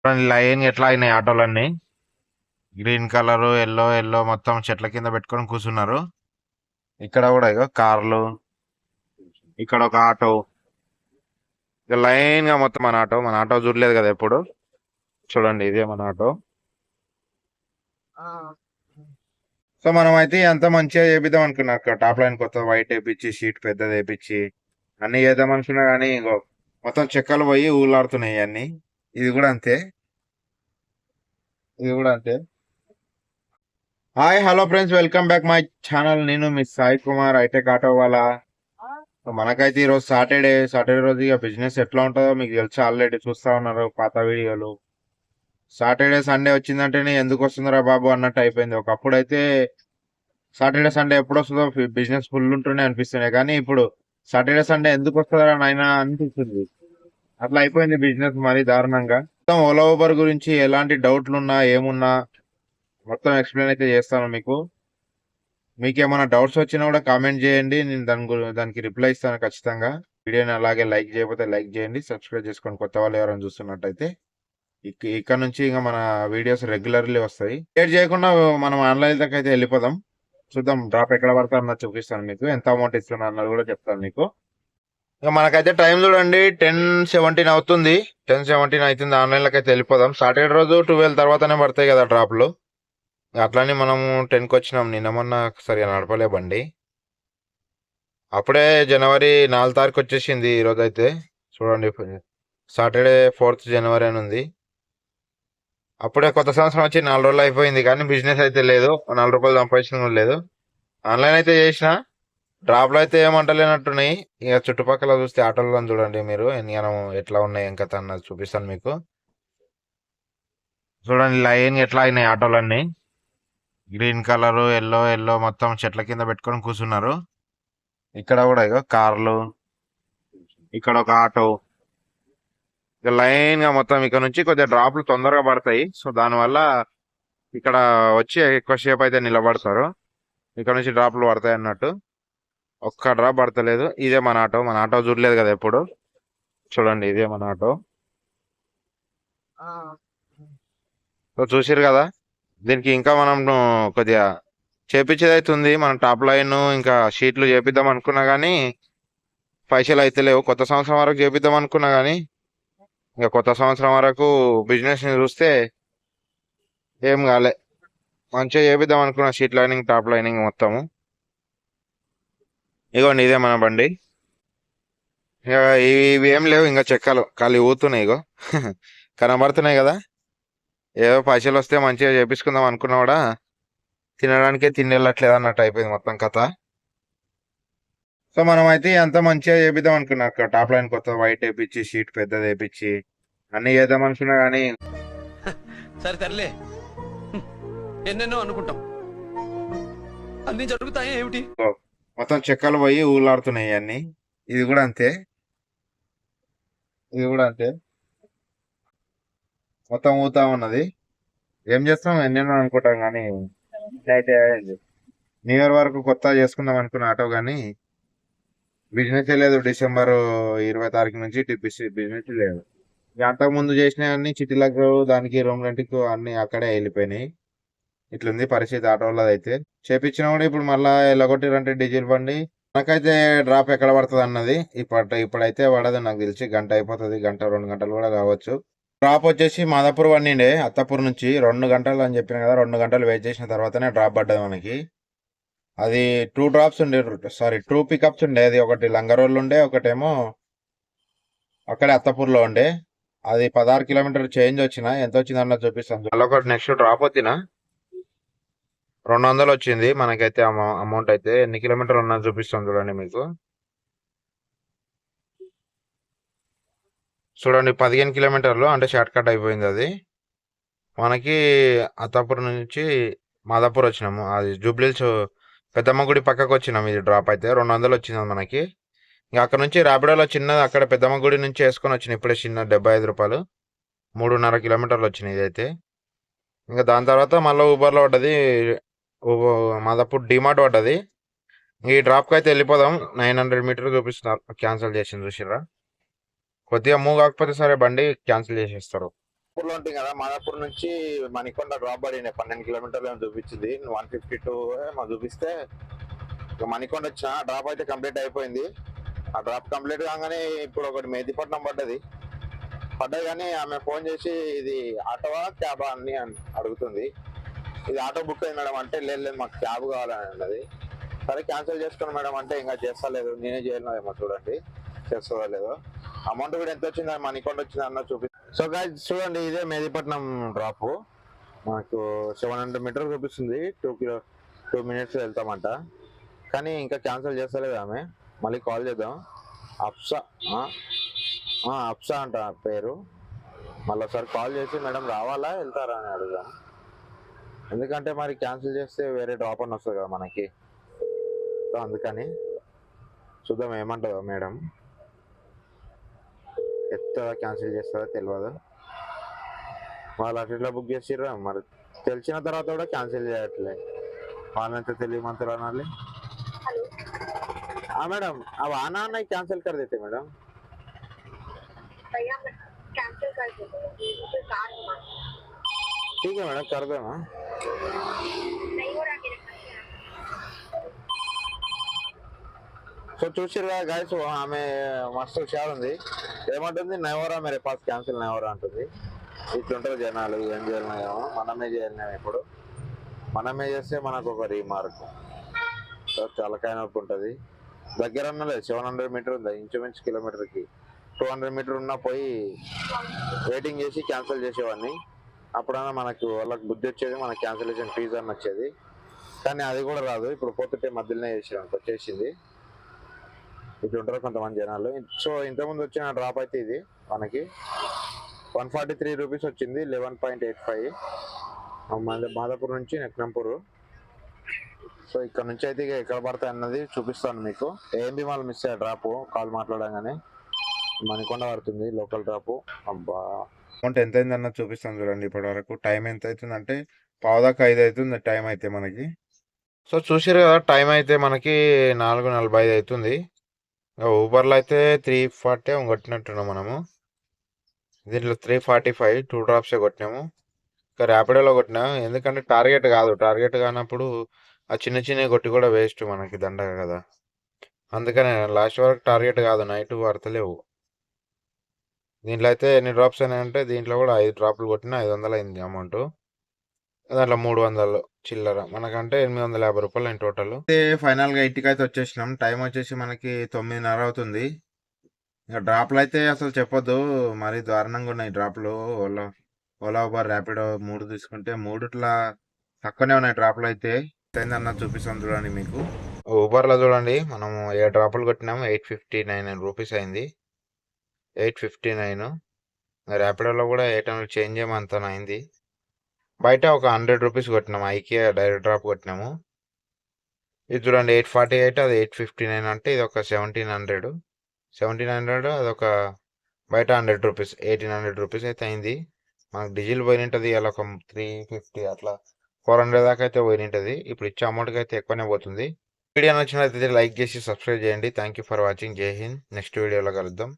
Line ఎట్లా అయినాయి ఆటోలన్నీ. Green colour, yellow yellow మొత్తం చెట్ల కింద పెట్టుకొని కూర్చున్నారు. ఇక్కడ కూడా ఇగో కార్లు, ఇక్కడ ఒక ఆటో. ఇక లైన్ గా మొత్తం మన ఆటో చూడలేదు కదా ఎప్పుడు. చూడండి ఇదే మన ఆటో. సో మనం అయితే అంత మంచిగా చేపిద్దాం అనుకున్నా అక్క. టాప్ లైన్ కొత్త వైట్ వేపించి, షీట్ పెద్దది వేపించి అన్ని చేద్దాం అనుకున్నా కానీ ఇంకో మొత్తం చెక్కలు పోయి ఊళ్ళాడుతున్నాయి అన్ని. ఇది కూడా అంతే, ఇది కూడా అంతే. Hi hello friends, welcome back my channel. నేను మీ సాయి కుమార్, హైటెక్ ఆటో వాళ్ళ. మనకైతే ఈరోజు సాటర్డే రోజు ఇక బిజినెస్ ఎట్లా ఉంటుందో మీకు తెలుసు, ఆల్రెడీ చూస్తా ఉన్నారు పాత వీడియోలు. సాటర్డే సండే వచ్చిందంటేనే ఎందుకు వస్తుందిరా బాబు అన్నట్టు అయిపోయింది. ఒకప్పుడు అయితే సాటర్డే సండే ఎప్పుడు వస్తుందో బిజినెస్ ఫుల్ ఉంటూనే అనిపిస్తున్నాయి, కానీ ఇప్పుడు సాటర్డే సండే ఎందుకు వస్తుందా నాయనా అనిపిస్తుంది. అట్లా అయిపోయింది బిజినెస్ మరీ దారుణంగా. మొత్తం ఓలా ఊబర్ గురించి ఎలాంటి డౌట్లు ఉన్నా ఏమున్నా మొత్తం ఎక్స్ప్లెయిన్ అయితే చేస్తాను మీకు. మీకు ఏమైనా డౌట్స్ వచ్చినా కూడా కామెంట్ చేయండి, నేను దానికి రిప్లై ఇస్తాను ఖచ్చితంగా. వీడియోని అలాగే లైక్ చేయకపోతే లైక్ చేయండి, సబ్స్క్రైబ్ చేసుకోండి కొత్త వాళ్ళు ఎవరైనా చూస్తున్నట్టయితే. ఇక్కడ నుంచి ఇంకా మన వీడియోస్ రెగ్యులర్లీ వస్తాయి. లేట్ చేయకుండా మనం ఆన్లైన్ దాకా అయితే వెళ్ళిపోదాం. చూద్దాం డ్రాప్ ఎక్కడ పడతా అన్నది చూపిస్తాను మీకు, ఎంత అమౌంట్ ఇస్తున్నా అన్నది కూడా చెప్తాను మీకు. ఇక మనకైతే టైం చూడండి 10:17 అవుతుంది. 10:17 అవుతుంది. ఆన్లైన్లోకి అయితే వెళ్ళిపోదాం. సాటర్డే రోజు 12 తర్వాతనే పడతాయి కదా డ్రాప్లు. అట్లానే మనము 10కి వచ్చినాం. నిన్న మొన్న సరిగా నడపలే బండి. అప్పుడే జనవరి 4 తారీఖు వచ్చేసింది ఈరోజు అయితే. చూడండి సాటర్డే 4th జనవరి అని ఉంది. అప్పుడే కొత్త సంవత్సరం వచ్చి 4 రోజులు అయిపోయింది, కానీ బిజినెస్ అయితే లేదు. 4 రూపాయలు సంపాదించడం కూడా లేదు. ఆన్లైన్ అయితే చేసిన, డ్రాప్లు అయితే ఏమంటలేనట్టున్నాయి. ఇక చుట్టుపక్కల చూస్తే ఆటోలను చూడండి మీరు ఎట్లా ఉన్నాయి ఏం కథ అన్నది చూపిస్తాను మీకు. చూడండి లైన్ ఎట్లా అయినాయి ఆటోలన్నీ. గ్రీన్ కలర్, ఎల్లో ఎల్లో మొత్తం చెట్ల కింద పెట్టుకొని కూర్చున్నారు. ఇక్కడ కూడా ఇగో కార్లు, ఇక్కడ ఒక ఆటో. ఇక లైన్ గా మొత్తం ఇక్కడ నుంచి కొద్దిగా డ్రాప్లు తొందరగా పడతాయి. సో దానివల్ల ఇక్కడ వచ్చి ఎక్కువసేపు అయితే నిలబడతారు. ఇక్కడ నుంచి డ్రాప్లు పడతాయి అన్నట్టు. ఒక్క డ్రాప్ పడతలేదు. ఇదే మన ఆటో చూడలేదు కదా ఎప్పుడు. చూడండి ఇదే మన ఆటో. సో చూసిరు కదా. దీనికి ఇంకా మనం కొద్దిగా చేపించేది అయితే ఉంది. మనం టాప్ లైన్ ఇంకా షీట్లు చేపిద్దాం అనుకున్నా కానీ పైసలు అయితే లేవు. కొత్త సంవత్సరం వరకు చేపిద్దాం అనుకున్నా కానీ ఇంకా కొత్త సంవత్సరం వరకు బిజినెస్ ని చూస్తే ఏం కాలే. మంచిగా చేపిద్దాం అనుకున్నా షీట్ లైనింగ్, టాప్ లైనింగ్ మొత్తము. ఇగోండి ఇదే మన బండి. ఇక ఇవి ఏం లేవు, ఇంకా చెక్కలు ఖాళీ ఊతున్నాయి. ఇగో కనబడుతున్నాయి కదా. ఏదో పైసలు వస్తే మంచిగా చేపించుకుందాం అనుకున్నా కూడా తినడానికే తిండి వెళ్ళట్లేదు అన్నట్టు అయిపోయింది మొత్తం కథ. సో మనం అయితే అంత మంచిగా చేపిద్దాం అనుకున్నా అక్క. టాప్ లైన్ కొత్త వైట్ వేపించి, షీట్ పెద్దది వేపించి అన్ని చేద్దాం అనుకున్నా కానీ సరే తరలే, ఎన్నెన్నో అనుకుంటాం, అన్ని జరుగుతాయి ఏమిటి. మొత్తం చెక్కలు పోయి ఊళ్ళాడుతున్నాయి అన్ని. ఇది కూడా అంతే, ఇది కూడా అంతే. మొత్తం ఊతా ఉన్నది. ఏం చేస్తాం, ఎన్నెన్నో అనుకుంటాం కానీ అయితే న్యూ ఇయర్ వరకు కొత్త చేసుకుందాం అనుకున్న ఆటో కానీ బిజినెస్ లేదు. డిసెంబర్ 20 తారీఖు నుంచి బిజినెస్ లేదు. ఇక అంతకు ముందు చేసినవన్నీ చిట్టీలకు, దానికి రూమ్ రెంట్కి అన్ని అక్కడే వెళ్ళిపోయినాయి. ఇట్లుంది పరిస్థితి ఆటో వాళ్ళది అయితే. చేపించినా కూడా ఇప్పుడు మళ్ళా ఎల్లగొట్టిరంటే డీజిల్ బండి. మనకైతే డ్రాప్ ఎక్కడ పడుతుంది అన్నది ఇప్పుడైతే పడదు నాకు తెలిసి. గంట అయిపోతుంది, గంట 2 గంటలు కూడా కావచ్చు. డ్రాప్ వచ్చేసి మాదాపూర్ వండిండే, అత్తపూర్ నుంచి 2 గంటలు అని చెప్పిన కదా. 2 గంటలు వెయిట్ చేసిన తర్వాతనే డ్రాప్ పడ్డది మనకి. అది 2 డ్రాప్స్ ఉండే, సారీ 2 పికప్స్ ఉండే. అది ఒకటి లంగరోళ్ళు ఉండే, ఒకటేమో అక్కడే అత్తపూర్లో ఉండే. అది 16 కిలోమీటర్ చేంజ్ వచ్చిన, ఎంత వచ్చింది అన్నది చూపిస్తాను. మళ్ళీ ఒకటి నెక్స్ట్ డ్రాప్ వచ్చిన 200 వచ్చింది మనకైతే. అమౌంట్ అయితే ఎన్ని కిలోమీటర్లు ఉన్నది చూపిస్తాను చూడండి మీకు. చూడండి 15 కిలోమీటర్లు అంటే షార్ట్ కట్ అయిపోయింది అది మనకి. అత్తాపూర్ నుంచి మాదాపూర్ వచ్చినాము. అది జూబ్లీల్స్ పెద్దమ్మ గుడి పక్కకు వచ్చినాము. ఇది డ్రాప్ అయితే 200 వచ్చింది మనకి. ఇంకా అక్కడ నుంచి ర్యాపిడోలో చిన్నది అక్కడ పెద్దమ్మ గుడి నుంచి వేసుకొని వచ్చిన ఇప్పుడే చిన్న 75 రూపాయలు. 3.5 కిలోమీటర్లు వచ్చినాయి ఇదైతే. ఇంకా దాని తర్వాత మళ్ళీ ఊబర్లో పడ్డది, మాదాపూర్ డిమార్ట్ పడ్డది. ఈ డ్రాప్కి అయితే వెళ్ళిపోదాం. 900 మీటర్ చూపిస్తున్నారు. క్యాన్సిల్ చేసింది చూసిర్రా. కొద్దిగా మూవ్ కాకపోతే సరే బండి క్యాన్సిల్ చేసేస్తారు. మాదాపూర్ లో ఉంటుంది కదా, మాదాపూర్ నుంచి మణికొండ డ్రాప్ పడింది 12 కిలోమీటర్లు ఏమో చూపించింది. 152 ఏమో చూపిస్తే ఇక మణికొండ వచ్చిన డ్రాప్ అయితే కంప్లీట్ అయిపోయింది. ఆ డ్రాప్ కంప్లీట్ కాగానే ఇప్పుడు ఒకటి మెహదీపట్నం పడ్డది కానీ ఆమె ఫోన్ చేసి ఇది ఆటోవా క్యాబా అని అడుగుతుంది. ఇది ఆటో బుక్ అయింది మేడం అంటే, లేదు మాకు క్యాబ్ కావాలని అన్నది. సరే క్యాన్సిల్ చేసుకోండి మేడం అంటే, ఇంకా చేస్తలేదు, నేనే చేయలేమో చూడండి చేస్తుందో లేదో. అమౌంట్ కూడా ఎంత వచ్చింది, మణికొండ వచ్చింది అన్న చూపి. సో గైస్ చూడండి, ఇదే మెహదీపట్నం డ్రాప్. మనకు 700 మీటర్ చూపిస్తుంది. 2 minutes వెళ్తామంట, కానీ ఇంకా క్యాన్సిల్ చేస్తలేదు ఆమె. మళ్ళీ కాల్ చేద్దాం. అప్సా అంట పేరు. మళ్ళీ ఒకసారి కాల్ చేసి మేడం రావాలా వెళ్తారా అని అడుగుదాం. ఎందుకంటే మరి క్యాన్సిల్ చేస్తే వేరే డ్రాప్ అని వస్తుంది కదా మనకి. సో అందుకని చూద్దాం ఏమంటుందో మేడం. ఎత్తదా క్యాన్సిల్ చేస్తారో తెలియదు. వాళ్ళు అట్లా బుక్ చేసిర్రా మరి, తెలిసిన తర్వాత కూడా క్యాన్సిల్ చేయట్లే. వాళ్ళంతా తెలియమంటారు అనాలి. मैडम अब आना नहीं कैंसिल कर देते मैडम। भैया कैंसिल कर देते मुझे कार हुआ। ठीक है मैडम कर दो ना। नहीं हो रहा मेरे సో చూసిరుగా గైస్, ఆమె మస్తు హుషారు ఉంది. ఏమంటుంది, నవరా మేరే పాస్ క్యాన్సిల్ నవరా అంటుంది. ఇట్లుంటారు జనాలు, ఏం చేయాలనేమో. మనమే చేయాలి, ఇప్పుడు మనమే చేస్తే మనకు ఒక రీమార్క్. చాలా నొప్పి ఉంటుంది. దగ్గర లేదు, 700 మీటర్ ఉంది ఇంచుమించు కిలోమీటర్కి. 200 మీటర్ ఉన్నా పోయి వెయిటింగ్ చేసి క్యాన్సిల్ చేసేవాడిని. అప్పుడన్నా మనకు వాళ్ళకి బుద్ధి వచ్చేది, మనకు క్యాన్సిలేషన్ ఫీజు అని వచ్చేది. కానీ అది కూడా రాదు. ఇప్పుడు పోతుంటే మధ్యలోనే చేసేదానికి వచ్చేసింది. ఇట్లుంటారు కొంతమంది జనాలు. సో ఇంతకుముందు వచ్చిన డ్రాప్ అయితే ఇది మనకి 143 రూపీస్ వచ్చింది. 11.85 మాదాపూర్ నుంచి నెక్నంపూర్. సో ఇక్కడ నుంచి అయితే ఇక ఎక్కడ పడతాయి అన్నది చూపిస్తాను మీకు. ఏఎంబి మాల్ మిస్ అయ్యా డ్రాప్, కాల్ మాట్లాడగానే. మణికొండ పడుతుంది లోకల్ డ్రాప్. అబ్బా అమౌంట్ ఎంత అయింది అన్నది చూపిస్తాను చూడండి. ఇప్పటి వరకు టైం ఎంత అవుతుంది అంటే 4:05 అవుతుంది టైం అయితే మనకి. సో చూసారు కదా, టైం అయితే మనకి 4:45 అవుతుంది. ఊబర్లో అయితే 340 కొట్టినట్టున్నాం మనము. దీంట్లో 345 2 డ్రాప్సే కొట్టినాము. ఇంకా ర్యాపిడోలో కొట్టినాము, ఎందుకంటే టార్గెట్ కాదు. టార్గెట్ కానప్పుడు ఆ చిన్న చిన్నవి కొట్టి కూడా వేస్ట్, మనకి దండగ కదా. అందుకనే లాస్ట్ వరకు టార్గెట్ కాదు, నైట్ పడతలేవు. దీంట్లో అయితే ఎన్ని డ్రాప్స్ అయినాయంటే, దీంట్లో కూడా 5 డ్రాప్లు కొట్టినా 500 అయింది అమౌంట్. దాంట్లో 300 చిల్లర, మనకంటే 850 రూపాయలు అయింది టోటల్. ఫైనల్గా ఇంటికి అయితే వచ్చేసినాం. టైం వచ్చేసి మనకి 9:30 అవుతుంది. ఇంకా డ్రాప్లు అయితే అసలు చెప్పొద్దు, మరి దారుణంగా ఉన్నాయి డ్రాప్లు. ఓలా ఊబర్ ర్యాపిడో 3 తీసుకుంటే 3 తక్కువనే ఉన్నాయి డ్రాప్లు అయితే. అన్న చూపిస్తాను చూడండి మీకు. ఊబర్లో చూడండి, మనము 7 డ్రాపులు కొట్టినాము. 859 రూపీస్ అయింది. 859. ర్యాపిడోలో కూడా 800 చేంజ్ ఏమంత అయింది. బయట ఒక 100 రూపీస్ కొట్టినాము. ఐకియా డైరెక్ట్ డ్రాప్ కొట్టినాము. ఇది చూడండి 848, అది 859. అంటే ఇది ఒక 1700 అదొక బయట 100 రూపీస్ 1800 రూపీస్ అయితే అయింది. మనకు డీజిల్ పోయినది అలా ఒక 350 అట్లా 400 దాకా అయితే పోయినది. ఇప్పుడు ఇచ్చే అమౌంట్కి అయితే ఎక్కువనే పోతుంది. వీడియో నచ్చినట్లయితే లైక్ చేసి సబ్స్క్రైబ్ చేయండి. Thank you for watching. జై హింద్. నెక్స్ట్ వీడియోలో కలుద్దాం.